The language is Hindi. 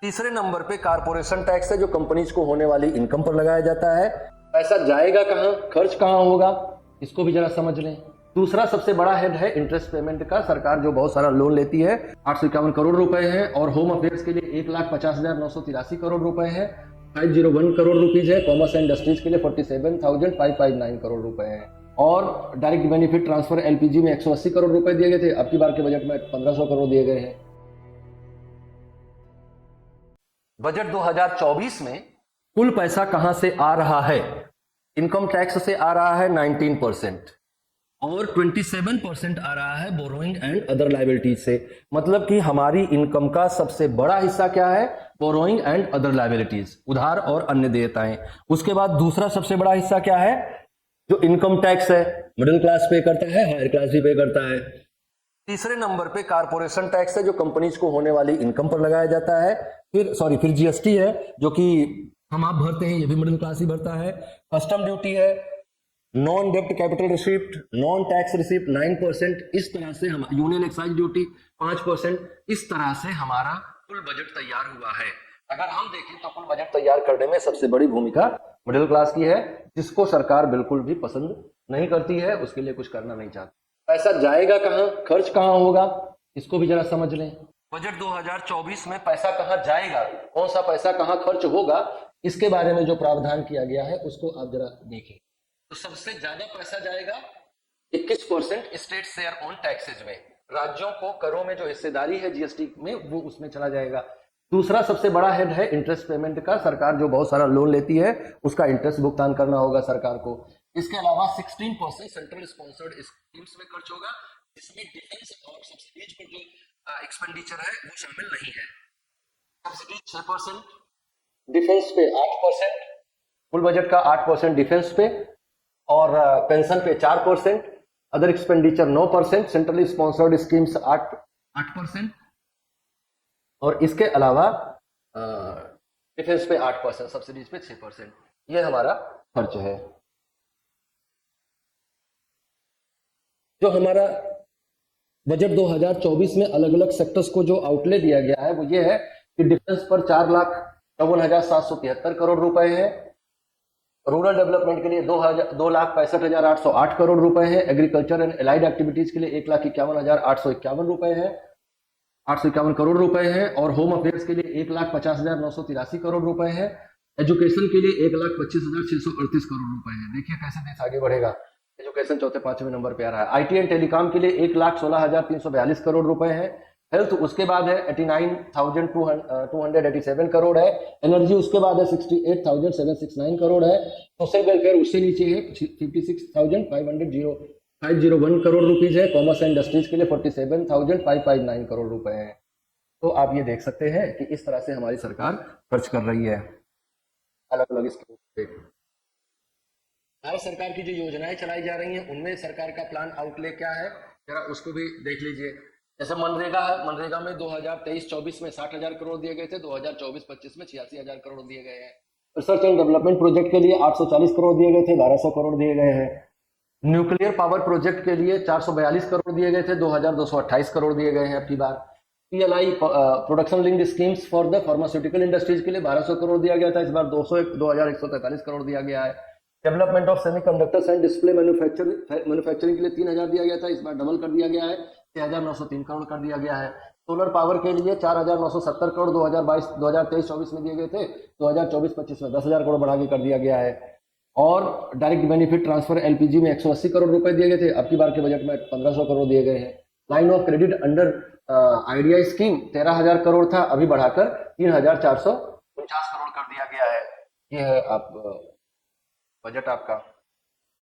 तीसरे नंबर पे कारपोरेशन टैक्स है, जो कंपनीज को होने वाली इनकम पर लगाया जाता है। पैसा जाएगा कहाँ, खर्च कहाँ होगा, इसको भी जरा समझ लें। दूसरा सबसे बड़ा हेड है इंटरेस्ट पेमेंट का। सरकार जो बहुत सारा लोन लेती है, 851 करोड़ रुपए है, और होम अफेयर्स के लिए 1,50,983 करोड़ रुपए है। 501 करोड़ रुपीज है। कॉमर्स एंड इंडस्ट्रीज के लिए 47,559 करोड़ रुपए है। और डायरेक्ट बेनिफिट ट्रांसफर एलपीजी में 180 करोड़ रुपए दिए गए थे, अब की बार के बजट में 1500 करोड़ दिए गए हैं। बजट 2024 में कुल पैसा कहां से आ रहा है? इनकम टैक्स से आ रहा है 19% और 27% आ रहा है बोरोइंग एंड अदर लायबिलिटीज से। मतलब कि हमारी इनकम का सबसे बड़ा हिस्सा क्या है? बोरोइंग एंड अदर लायबिलिटीज, उधार और अन्य देयताएं। उसके बाद दूसरा सबसे बड़ा हिस्सा क्या है? जो इनकम टैक्स है, मिडिल क्लास पे करता है, हायर क्लास भी पे करता है। तीसरे नंबर पे कारपोरेशन टैक्स है, जो कंपनीज को होने वाली इनकम पर लगाया जाता है। फिर जीएसटी है, जो कि हम आप भरते हैं, ये भी मिडिल क्लास ही भरता है। कस्टम ड्यूटी है, नॉन डेब्ट capital receipt, non tax receipt 9%। इस तरह से हम यूनियन एक्साइज ड्यूटी 5%। इस तरह से हमारा कुल बजट तैयार हुआ है। अगर हम देखें तो कुल बजट तैयार करने में सबसे बड़ी भूमिका मिडिल क्लास की है, जिसको सरकार बिल्कुल भी पसंद नहीं करती है, उसके लिए कुछ करना नहीं चाहती। पैसा जाएगा कहाँ, खर्च कहाँ होगा, इसको भी जरा समझ लें। बजट 2024 में पैसा कहाँ जाएगा, कौन सा पैसा कहाँ खर्च होगा, इसके बारे में जो प्रावधान किया गया है उसको आप जरा देखें। तो सबसे ज्यादा पैसा जाएगा 21% स्टेट शेयर ऑन टैक्सेज में। राज्यों को करों में जो हिस्सेदारी है जीएसटी में, वो उसमें चला जाएगा। दूसरा सबसे बड़ा हेड है इंटरेस्ट पेमेंट का। सरकार जो बहुत सारा लोन लेती है, उसका इंटरेस्ट भुगतान करना होगा सरकार को। इसके अलावा 16% सेंट्रल स्पॉन्सर्ड स्कीम्स में खर्च होगा, जिसमें डिफेंस और सब्सिडीज पर जो एक्सपेंडिचर है वो शामिल नहीं है। सब्सिडी 6%, डिफेंस पे 8%, कुल बजट का 8% डिफेंस पे, और पेंशन पे 4%, other expenditure 9%, centrally sponsored schemes 8%, और इसके अलावा डिफेंस पे 8%, सब्सिडीज पे 6%। ये हमारा खर्च है। जो हमारा बजट 2024 में अलग अलग सेक्टर्स को जो आउटले दिया गया है वो ये है कि डिफेंस पर 4,54,773 करोड़ रुपए है। रूरल डेवलपमेंट के लिए 2,65,808 करोड़ रुपए है। एग्रीकल्चर एंड एलाइड एक्टिविटीज के लिए 1,51,851 रुपए है, 851 करोड़ रुपए है। और होम अफेयर्स के लिए 1,50,983 करोड़ रुपए है। एजुकेशन के लिए 1,25,638 करोड़ रुपए है। देखिए कैसे देश आगे बढ़ेगा। एजुकेशन चौथे पांचवें नंबर पे आ रहा है। आईटी एंड टेलीकॉम के लिए 1,16,342 करोड़ रुपए है। हेल्थ उसके बाद है 89,287 करोड़ है। एनर्जी उसके बाद है 68,769 करोड़ है। सोशल वेलफेयर उससे नीचे है 56,501 करोड़ रुपीज है। कॉमर्स एंड इंडस्ट्रीज के लिए 47,559 करोड़ रुपए है। तो आप ये देख सकते हैं कि इस तरह से हमारी सरकार खर्च कर रही है अलग अलग स्कीम पे। भारत सरकार की जो योजनाएं चलाई जा रही हैं, उनमें सरकार का प्लान आउटले क्या है, जरा उसको भी देख लीजिए। जैसे मनरेगा है, मनरेगा में 2023-24 में 60,000 करोड़ दिए गए थे, 2024-25 में 86,000 करोड़ दिए गए हैं। रिसर्च एंड डेवलपमेंट प्रोजेक्ट के लिए 840 करोड़ दिए गए थे, 1,200 करोड़ दिए गए हैं। न्यूक्लियर पावर प्रोजेक्ट के लिए 442 करोड़ दिए गए थे, 2,228 करोड़ दिए गए हैं अब की बार। PLI production linked schemes for the pharmaceutical industries के लिए 1,200 करोड़ दिया गया था, इस बार 2,143 करोड़ दिया गया है। Development of semiconductors and display manufacturing के लिए 3,000 दिया गया था, इस बार डबल कर दिया गया है, 6,903 करोड़ कर दिया गया है। सोलर पावर के लिए 4,970 करोड़ 2023-24 में दिए गए थे, 2024-25 में 10,000 करोड़ बढ़ा के कर दिया गया है। और डायरेक्ट बेनिफिट ट्रांसफर एलपीजी में 180 करोड़ रुपए दिए गए थे, अब की बार के बजट में 1,500 करोड़ दिए गए हैं। Line of credit under IDI scheme 13,000 crore था, अभी बढ़ाकर 3,449 करोड़ कर दिया गया है। ये है आप बजट आपका।